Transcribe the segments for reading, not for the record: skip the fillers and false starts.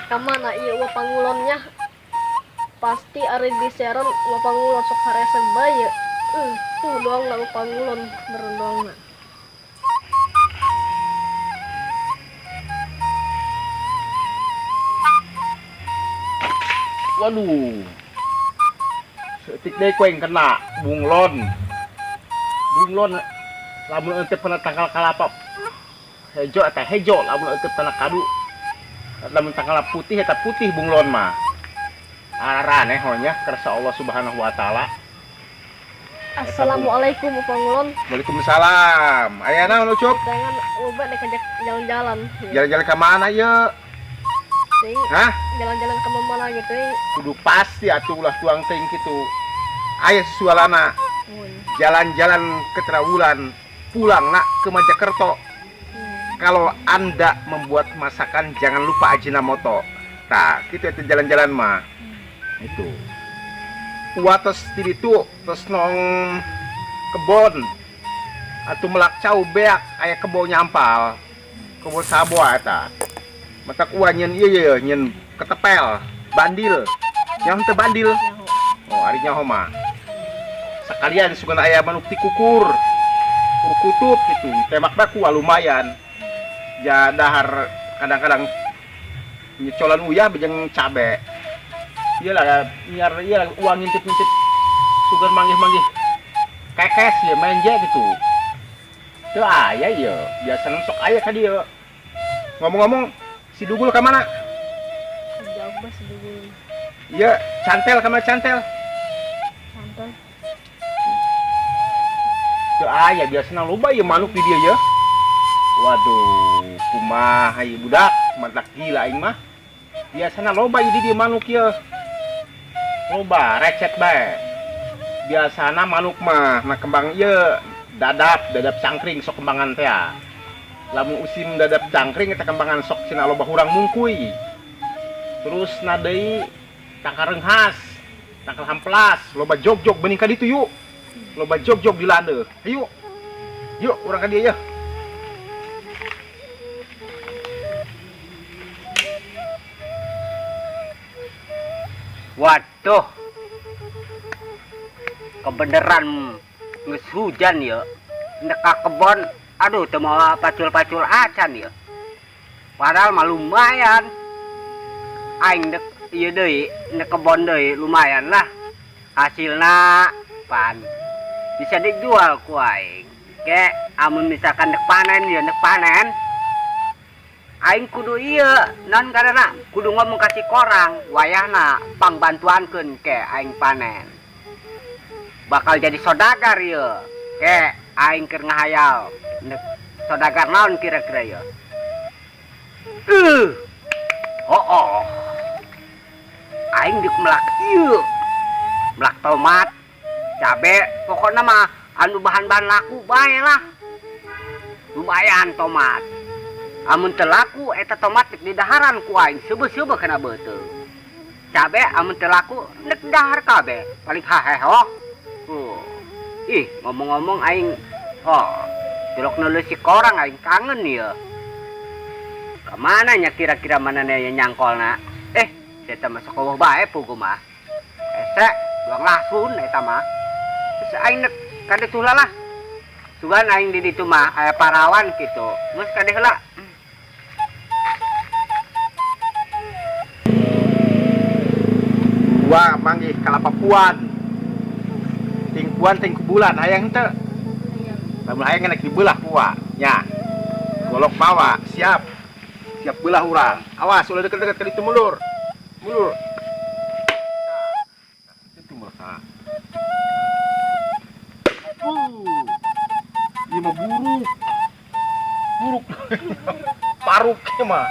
Kamana ieu pangulonnya pasti ari diseron pangulon sok haresan bae. Tuh doang lah pangulon berendongna. Waduh. Setik deh kueng kena bunglon. Bunglon lamun eueuh pernah tanggal kalapa. Hejo eta hejo lamun eueuh pernah kadu. Lamun tanggal putih eta putih bunglon mah. Araneh honya kersa Allah Subhanahu wa taala. Assalamualaikum pangulon. Waalaikumsalam. Aya naon Ucup? Dengan loba dek ajak jalan-jalan. Jalan-jalan ke mana ye? Ting, Hah? jalan-jalan ke mana gitu. Kudu pasti atuh ulah tuang teuing kitu. Aya sualana jalan-jalan ke Trawulan, pulang nak ke Mojokerto. Kalau Anda membuat masakan jangan lupa Ajinomoto. Tah, kitu itu jalan-jalan mah. Itu. Wates di ditu terus nong kebon. Atuh melak cau beak aya kebon nyampal. Kebon saboa eta. Matak uanyen ieu nyen ketepel, bandil. Yang teu bandil. Oh, ari nyaho mah. Sekalian sugana aya manuk tikukur. Kutub gitu. Temak baku lumayan. Ya dahar kadang-kadang nyecolan uyah bejeng cabe. Iyalah nyar iyalah uang ngintip-ngintip sugar manggih-manggih. Kekes ya menje gitu. Teu aya ieu. Biasana sok aya ka dieu. Ngomong-ngomong si Dugul ke mana? Jauh bah si Dugul. Iya, cantel ke mana cantel? Santai. Teu aya biasana loba ieu manuk di dieu ya. Waduh, kumaha ieu budak, mantak gila aing mah. Biasana loba ieu di dieu manuk ieu. Loba recet bae. Biasana manuk mah na kembang ieu dadap cangkring sok kembangan teh. Lamun usim dadap cangkring eta kembangan sok cenah loba hurang mungkuy. Terus na deui tangkareng has, tangkal hamplas, loba jog-jog bening ka ditu yuk. Loba jog-jog di lande. Ayo. Yuk urang ka dieu ya. Waduh, kebeneran geus hujan ya. Neka kebon, aduh teu mau pacul-pacul acan ya. Padahal mah lumayan. Aing dek ieu deui, nek kebon deui lumayan lah. Hasilna pan bisa dijual ku aing. Ke amun misalkan nek panen ya nek panen. Aing kudu ieu non karena kudu ngomong kasih korang wayahna pangbantuankeun ke aing panen bakal jadi sodagar ieu ke aing keur ngahayal nek sodagar naon kira-kira ieu oh aing dik melak ieu melak tomat cabe pokoknya mah anu bahan-bahan laku bae lah lumayan tomat. Amun teu laku eta tomat di daharan ku aing seubeuk-seubeuk kana beuteuh. Cabe amun teu laku nek dahar kabeh paling haheho. Ih, ngomong-ngomong aing cilok neuleusi korang aing kangen ieu. Ka mana nya kira-kira manehna nyangkolna? Eta mah sok eueuh bae puguh mah. Ese buang lasun eta mah. Terus aing nek kadeh tulah lah. Sugan aing di ditu mah aya parawan kitu. Geus kadeh heula. Wah, manggih kalapa puan. Ting puan ting bulan hayang teu. Lamun hayang nek dibelah puan. Nya. Golok bawa, siap. Siap belah urang. Awas ulah deket-deket ka ditu mulur. Mulur. Itu mah. Ieu mah buruk. Buruk. Paruk mah.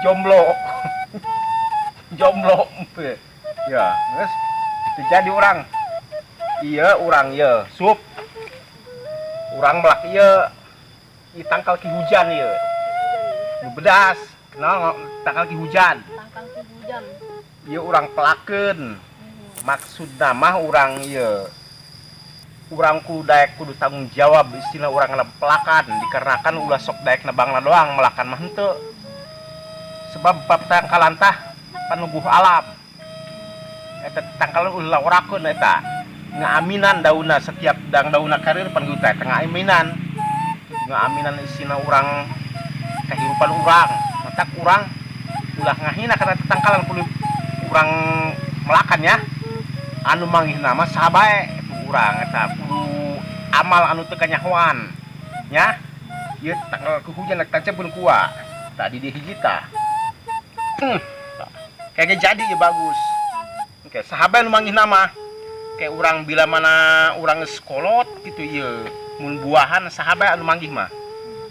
Jomblo. Jomblo empe. Ya, geus jadi urang. Iya, urang ieu sup. Urang melak ieu tangkal ki hujan ieu. Nu bedas, kenal tangkal ki hujan. Tangkal ki hujan. Ieu urang pelakeun. Maksudna mah urang ieu. Urang kudu tanggung jawab istilah urang pelakan dikarenakan ulah sok daekna bangna doang melakan mah henteu. sebab tangkalan tah panuguh alam. Eta tangkalan ulah orakeun eta ngaaminan dauna setiap dauna karir panuguh teh tengah aminan ngaaminan isina urang kehidupan urang matak urang ulah ngahina karena tangkalan kudu urang melakan ya anu manggih nama sahabae itu urang eta kudu amal anu teu kanyahoan nya ieu tanggal kehujan rek tanceun kuat tadi di hiji tah kayaknya jadi ya bagus oke sahabat anu manggih nama kayak urang bila mana urang sekolot gitu ieu mun buahan sahabat anu manggih mah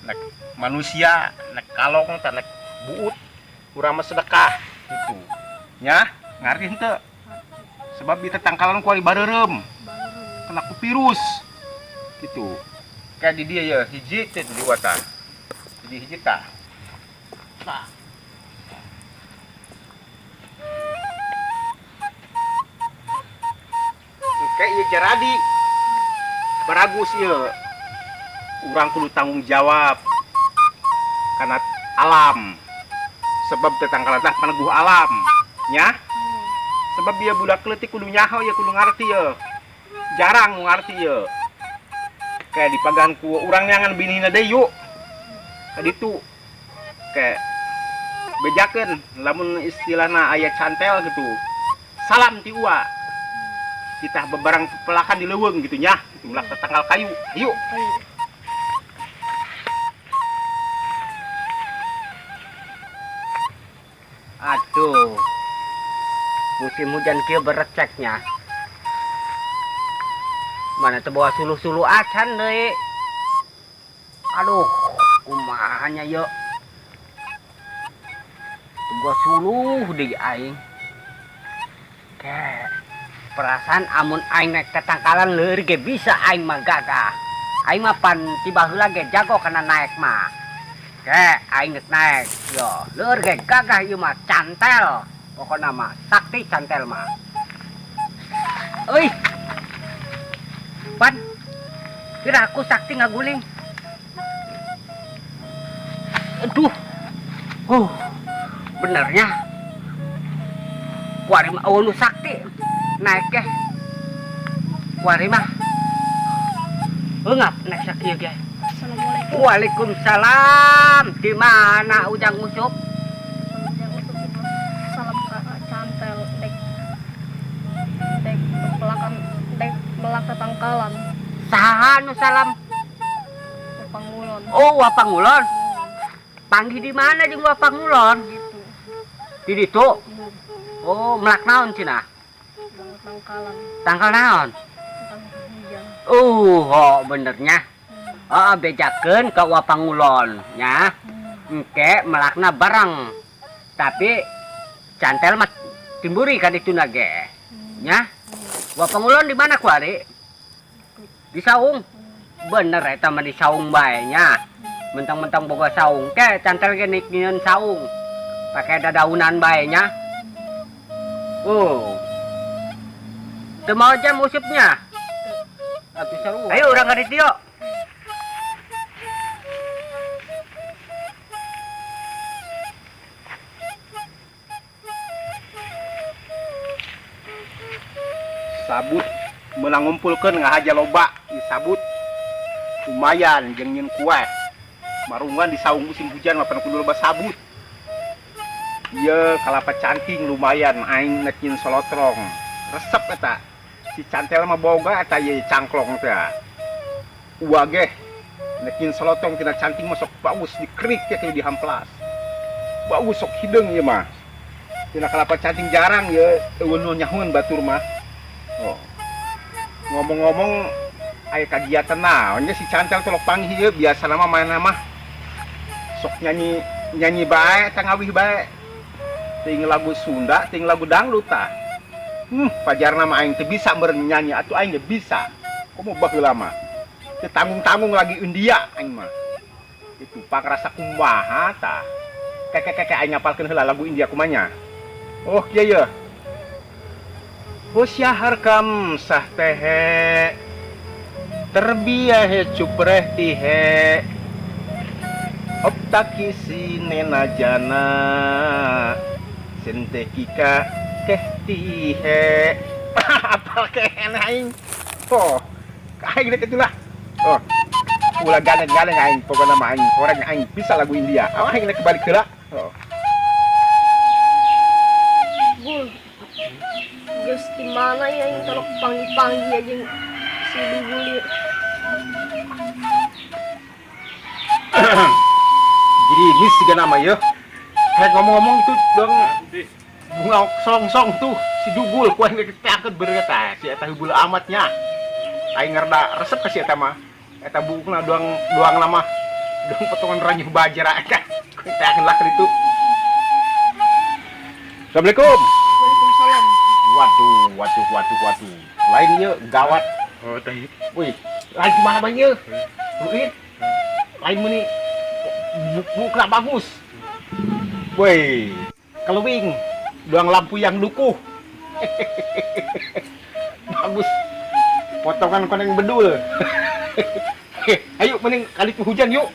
nek manusia nek kalong tah nek buut urang mah sedekah gitu nya ngarti henteu sebab di tangkalan kuali bareureum kena ku virus gitu kayak di dia ya hiji teh di wata jadi hiji tah nah kayak ieu jaradi baragus ieu urang kudu tanggung jawab karena alam sebab tetangkalan tah paneguh alam nya sebab dia budak leutik kudu nyaho ya kudu ngarti ya jarang ngarti ya kayak di pagan ku urang nyangan binina deui yuk kaditu kayak bejakeun lamun istilahna aya cantel gitu salam ti uwa kita bebarang pelakan di leuweung gitu nya gitu melak tanggal kayu ayo Aduh, musim hujan kia bereceknya. Mana tuh bawa suluh-suluh acan deh. Aduh, kumahanya yuk. Gua suluh di aing. Kayak perasaan amun aing naik ke tangkalan leur ge bisa aing mah gagah. Aing mah pan tiba heula ge jago kana naik mah. Kayak aing naik yo leur ge gagah ieu mah cantel. Pokokna mah sakti cantel mah. Euy. Pan. Kira aku sakti ngaguling. Aduh. Benernya. Kuari mah awal sakti naik ya. Kuari mah. Ngap naik sakti ya. Assalamualaikum. Waalaikumsalam. Di mana Ujang Usup? Ujang Usup itu salam cantel dek belakang dek melak tangkalan. Saha nu salam? Pangulon. Oh, Wapangulon. Panggih di mana jeung Wapangulon? Gitu. Di ditu. Oh, melak naon cenah? Tangkalan. Tangkal naon? Tangkal hujan. Oh, benernya. Bejakeun ka Wapangulon nya. Engke melakna bareng. Tapi cantel mah timburi ka ditu nage. Nya. Wapangulon di mana kuari? Di saung. Bener eta mah di saung bae nya. Mentang-mentang boga saung ke cantel ge nikieun saung. Pakai dadaunan bae nya. Teu mau jam usupnya. Atuh seru. Ayo urang ka ditu yuk. Sabut menang ngumpulkeun ngahaja loba di sabut lumayan jeung nyeun kue marungan di saung musim hujan mah kudu loba sabut ieu kalapa canting lumayan aing nek nyeun solotrong resep eta si cantel mah boga eta ye cangklong teh uwa ge nek nyeun solotrong tina canting mah sok bagus dikerik teh di hamplas bagus sok hideung ieu mah tina kalapa canting jarang ye eueun nyahoeun batur mah. Oh. Ngomong-ngomong aya kagiatan naonnya si cantel tolok panggih ieu biasa nama main nama sok nyanyi bae tangawih bae ting lagu Sunda ting lagu dangdut tah pajarna mah aing teu bisa meureun nyanyi atuh aing teu bisa komo baheula mah teu tanggung-tanggung lagi India aing mah itu pakrasa kumaha tah kek aing ngapalkeun heula lagu India kumanya oh kieu Husyahar kam sah tehe terbiahe cupreh tihe Optakisi nena jana sentekika kehtihe. Apa kene aing? Oh, aing deket itulah. Oh, ulah gandeng-gandeng aing pokoknya mah aing orang aing bisa lagu India. Aing nek balik heula. Oh. Gul. Geus di mana ya yang kalau panggil-panggil aja si Dugul. Jadi ini sih nama ya. Kayak ngomong-ngomong itu dong bunga song-song tuh si Dugul kue ngeketakeun bereta si eta hubul amatnya. Aing ngerda resep ka si eta mah. Eta bukna doang nama doang potongan ranyu bajra eta. Ngeketakeun lah itu. Assalamualaikum. Waalaikumsalam. Waduh. Lainnya gawat. Oh, tadi. Wih, lain gimana banyak? Ruit. Lain meni buka bagus. Woi, keluing. Doang lampu yang dukuh. Bagus. Potongan koneng bedul. Ayo mending kali hujan yuk.